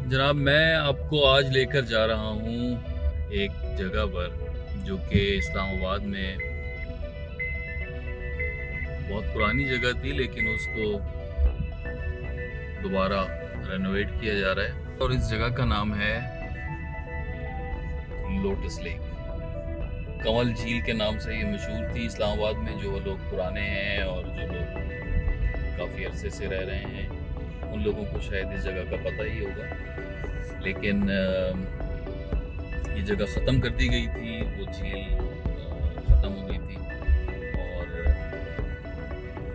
जनाब, मैं आपको आज लेकर जा रहा हूँ एक जगह पर जो कि इस्लामाबाद में बहुत पुरानी जगह थी, लेकिन उसको दोबारा रेनोवेट किया जा रहा है और इस जगह का नाम है लोटस लेक। कंवल झील के नाम से ये मशहूर थी इस्लामाबाद में। जो लोग पुराने हैं और जो लोग काफ़ी अरसे से रह रहे हैं उन लोगों को शायद इस जगह का पता ही होगा, लेकिन ये जगह ख़त्म कर दी गई थी। वो झील ख़त्म हो गई थी और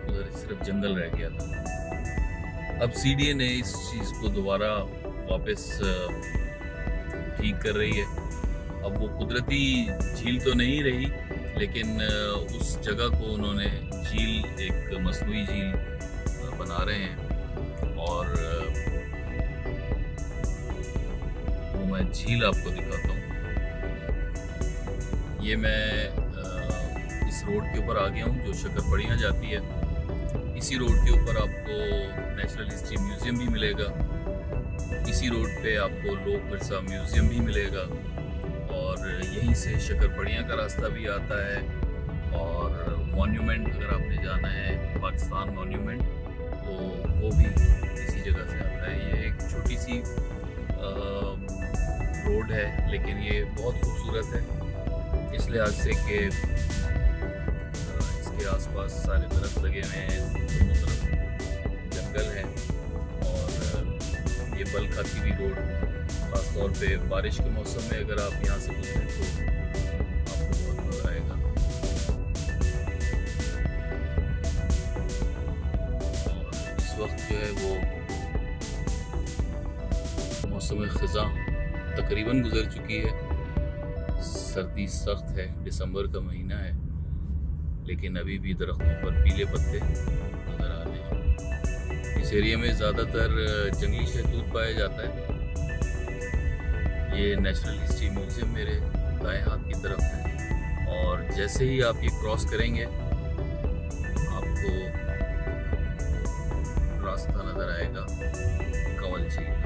उधर सिर्फ जंगल रह गया था। अब सीडीए ने इस चीज़ को दोबारा वापस ठीक कर रही है। अब वो कुदरती झील तो नहीं रही, लेकिन उस जगह को उन्होंने झील, एक मसनूई झील बना रहे हैं। और वो मैं झील आपको दिखाता हूँ। ये मैं इस रोड के ऊपर आ गया हूँ जो शकरपड़ियाँ जाती है। इसी रोड के ऊपर आपको नेचुरल हिस्ट्री म्यूज़ियम भी मिलेगा। इसी रोड पे आपको लोक विरसा म्यूज़ियम भी मिलेगा और यहीं से शकरपड़ियाँ का रास्ता भी आता है। और मॉन्यूमेंट, अगर आपने जाना है पाकिस्तान मॉन्यूमेंट, तो वो भी इसी जगह से आता है। ये एक छोटी सी रोड है, लेकिन ये बहुत खूबसूरत है इस लिहाज से कि इसके आसपास सारे तरफ लगे हुए हैं, दोनों तरफ जंगल है। और ये बल खाती हुई रोड, ख़ास तौर पे बारिश के मौसम में अगर आप यहाँ से गुजरें तो आपको बहुत मज़ा आएगा। और इस वक्त जो है वो मौसम ख़ज़ां तकरीबन गुजर चुकी है। सर्दी सख्त है, दिसंबर का महीना है, लेकिन अभी भी दरख्तों पर पीले पत्ते नज़र आ रहे हैं। इस एरिया में ज़्यादातर जंगली शहतूत पाया जाता है। ये नेचुरल हिस्ट्री म्यूज़ियम मेरे दाएं हाथ की तरफ है और जैसे ही आप ये क्रॉस करेंगे आपको रास्ता नज़र आएगा कंवल झील का।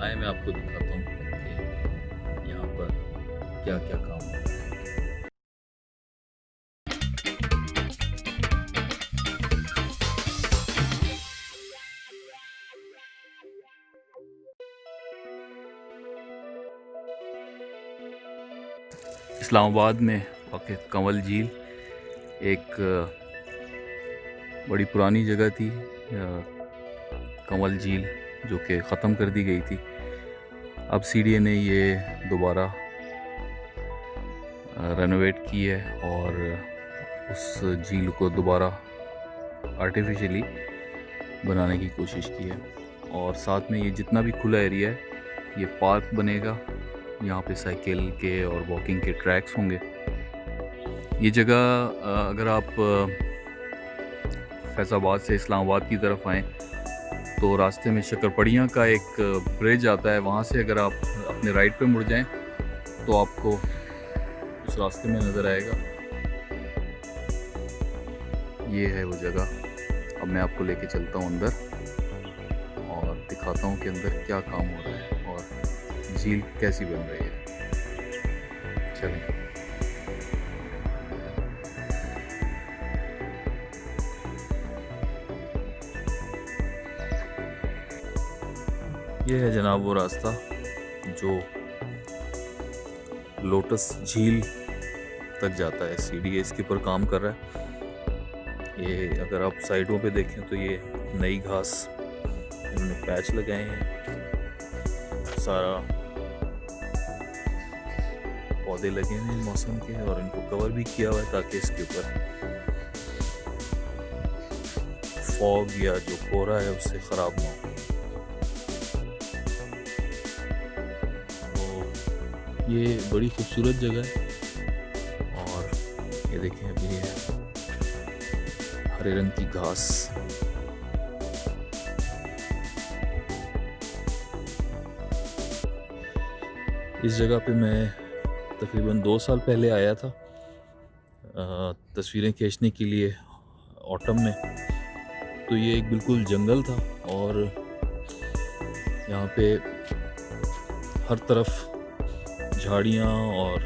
आए मैं आपको दिखाता हूँ कि यहाँ पर क्या क्या काम हो रहा है। इस्लामाबाद में वाक़ कंवल झील एक बड़ी पुरानी जगह थी। कंवल झील जो कि ख़त्म कर दी गई थी। अब सीडीए ने ये दोबारा रेनोवेट की है और उस झील को दोबारा आर्टिफिशियली बनाने की कोशिश की है। और साथ में ये जितना भी खुला एरिया है, ये पार्क बनेगा। यहाँ पे साइकिल के और वॉकिंग के ट्रैक्स होंगे। ये जगह अगर आप फैज़ाबाद से इस्लामाबाद की तरफ आएँ तो रास्ते में शकरपड़ियाँ का एक ब्रिज आता है। वहाँ से अगर आप अपने राइट पे मुड़ जाएं तो आपको उस रास्ते में नज़र आएगा। ये है वो जगह। अब मैं आपको लेके चलता हूँ अंदर और दिखाता हूँ कि अंदर क्या काम हो रहा है और झील कैसी बन रही है। चलिए। ये है जनाब वो रास्ता जो लोटस झील तक जाता है। सीडीए इसके ऊपर काम कर रहा है। ये अगर आप साइडों पे देखें तो ये नई घास इन्होंने पैच लगाए हैं। सारा पौधे लगे हैं मौसम के और इनको कवर भी किया हुआ है ताकि इसके ऊपर फॉग या जो कोहरा है उससे ख़राब ना हो। ये बड़ी खूबसूरत जगह है और ये देखें अभी ये हरे रंग की घास। इस जगह पे मैं तकरीबन 2 साल पहले आया था तस्वीरें खींचने के लिए ऑटम में। तो ये एक बिल्कुल जंगल था और यहाँ पे हर तरफ झाड़ियाँ और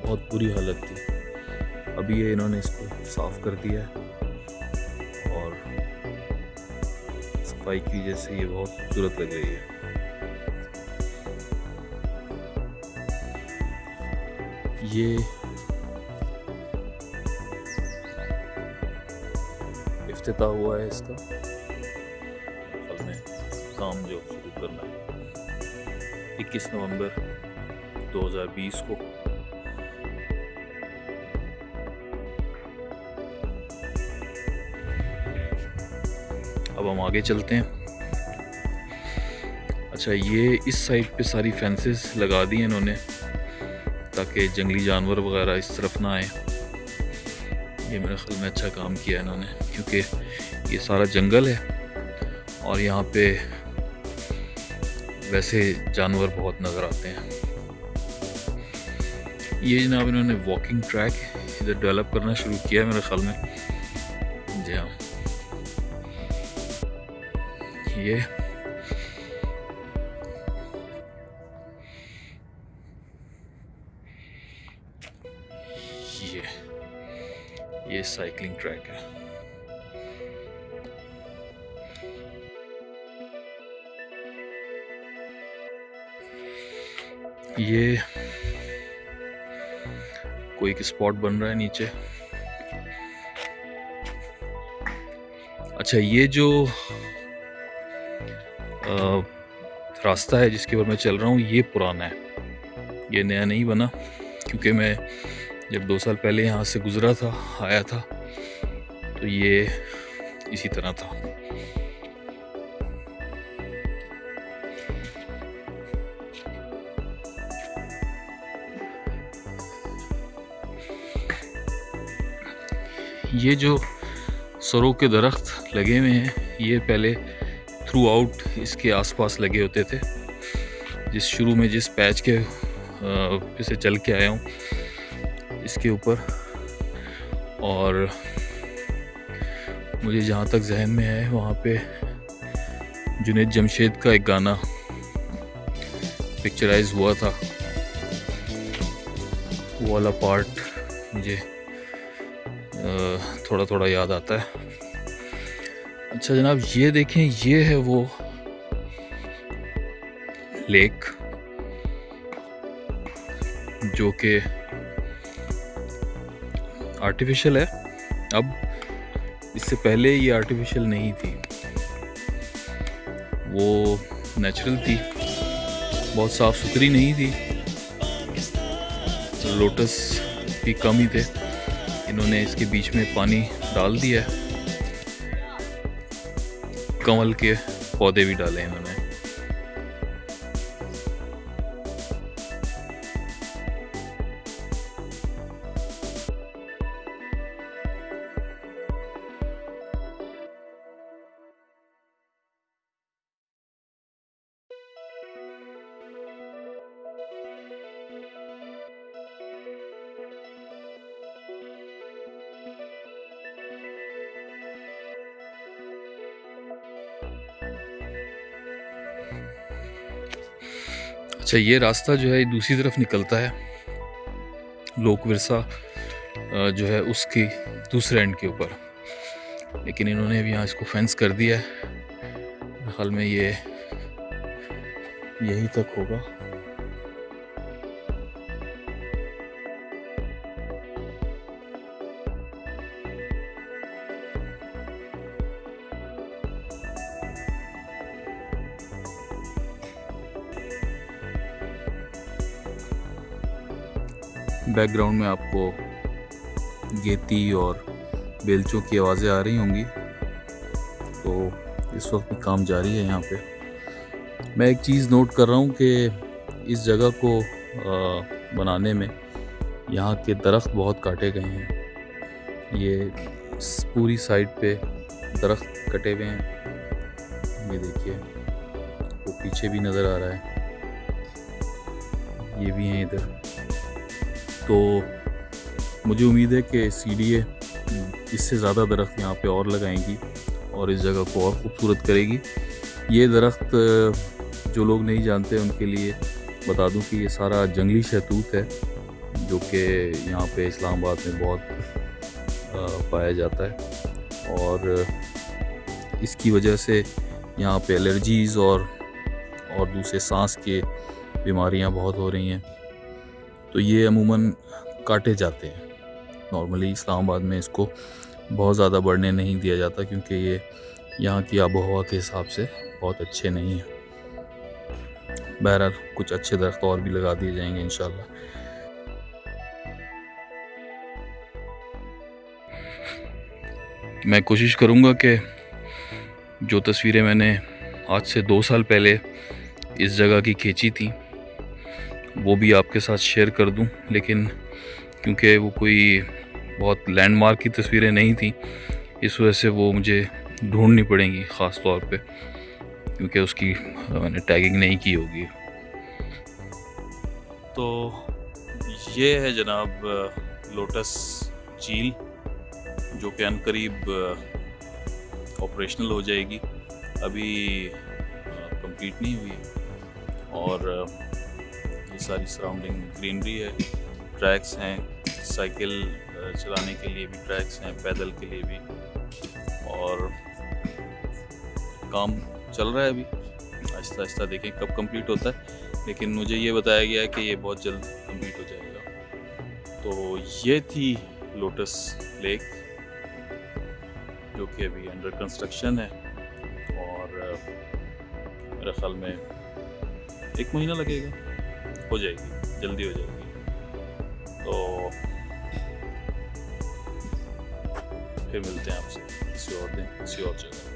बहुत बुरी हालत थी। अभी ये इन्होंने इसको साफ कर दिया है और सफाई की वजह से ये बहुत खूबसूरत लग रही है। ये इफ्तिताह हुआ है इसका, असल में काम जो शुरू करना है 21 नवंबर 2020 को। अब हम आगे चलते हैं। अच्छा, ये इस साइड पे सारी फेंसेस लगा दी हैं इन्होंने ताकि जंगली जानवर वगैरह इस तरफ ना आए। ये मेरे ख्याल में अच्छा काम किया इन्होंने, क्योंकि ये सारा जंगल है और यहाँ पे वैसे जानवर बहुत नज़र आते हैं। ये जनाब इन्होंने वॉकिंग ट्रैक इधर डेवलप करना शुरू किया है मेरे ख्याल में। जी हाँ, ये साइकिलिंग ट्रैक है। ये कोई एक स्पॉट बन रहा है नीचे। अच्छा, ये जो रास्ता है जिसके ऊपर मैं चल रहा हूँ ये पुराना है, ये नया नहीं बना, क्योंकि मैं जब 2 साल पहले यहाँ से गुजरा था, आया था, तो ये इसी तरह था। ये जो सरों के दरख्त लगे हुए हैं, ये पहले थ्रू आउट इसके आसपास लगे होते थे। शुरू में जिस पैच के पे से चल के आया हूँ इसके ऊपर, और मुझे जहाँ तक जहन में है वहाँ पे जुनैद जमशेद का एक गाना पिक्चराइज हुआ था, वो वाला पार्ट मुझे थोड़ा थोड़ा याद आता है। अच्छा जनाब, ये देखें, ये है वो लेक जो कि आर्टिफिशियल है। अब इससे पहले ये आर्टिफिशियल नहीं थी, वो नेचुरल थी, बहुत साफ सुथरी नहीं थी, लोटस भी कम ही थे। इन्होंने इसके बीच में पानी डाल दिया है, कमल के पौधे भी डाले इन्होंने। अच्छा, ये रास्ता जो है दूसरी तरफ निकलता है, लोक विरसा जो है उसकी दूसरे एंड के ऊपर, लेकिन इन्होंने अभी यहाँ इसको फेंस कर दिया है। मेरे ख्याल में ये यहीं तक होगा। बैकग्राउंड में आपको गेती और बेलचों की आवाज़ें आ रही होंगी, तो इस वक्त भी काम जारी है यहाँ पे। मैं एक चीज़ नोट कर रहा हूँ कि इस जगह को बनाने में यहाँ के दरख्त बहुत काटे गए हैं। ये पूरी साइड पे दरख्त कटे हुए हैं, ये देखिए, वो पीछे भी नज़र आ रहा है, ये भी हैं इधर। तो मुझे उम्मीद है कि CDA इससे ज़्यादा दरख्त यहाँ पे और लगाएंगी और इस जगह को और खूबसूरत करेगी। ये दरख्त जो लोग नहीं जानते उनके लिए बता दूं कि ये सारा जंगली शहतूत है, जो कि यहाँ पे इस्लामाबाद में बहुत पाया जाता है और इसकी वजह से यहाँ पे एलर्जीज़ और दूसरे सांस के बीमारियाँ बहुत हो रही हैं। तो ये अमूमन काटे जाते हैं। नॉर्मली इस्लामाबाद में इसको बहुत ज़्यादा बढ़ने नहीं दिया जाता क्योंकि ये यहाँ की आबोहवा के हिसाब से बहुत अच्छे नहीं हैं। बहरहाल कुछ अच्छे दरख्त और भी लगा दिए जाएंगे इंशाल्लाह। मैं कोशिश करूँगा कि जो तस्वीरें मैंने आज से 2 साल पहले इस जगह की खींची थी वो भी आपके साथ शेयर कर दूं, लेकिन क्योंकि वो कोई बहुत लैंडमार्क की तस्वीरें नहीं थी इस वजह से वो मुझे ढूंढनी पड़ेंगी ख़ास तौर पे, क्योंकि उसकी मैंने टैगिंग नहीं की होगी। तो ये है जनाब लोटस झील, जो कि अनकरीब ऑपरेशनल हो जाएगी। अभी कंप्लीट नहीं हुई और ये सारी सराउंडिंग ग्रीनरी है, ट्रैक्स हैं, साइकिल चलाने के लिए भी ट्रैक्स हैं, पैदल के लिए भी, और काम चल रहा है अभी आहिस्ता आहिस्ता। देखें कब कंप्लीट होता है, लेकिन मुझे ये बताया गया है कि ये बहुत जल्द कंप्लीट हो जाएगा। तो ये थी लोटस लेक, जो कि अभी अंडर कंस्ट्रक्शन है और मेरे ख्याल में 1 महीना लगेगा, हो जाएगी, जल्दी हो जाएगी। तो फिर मिलते हैं आपसे किसी और दिन किसी और जगह।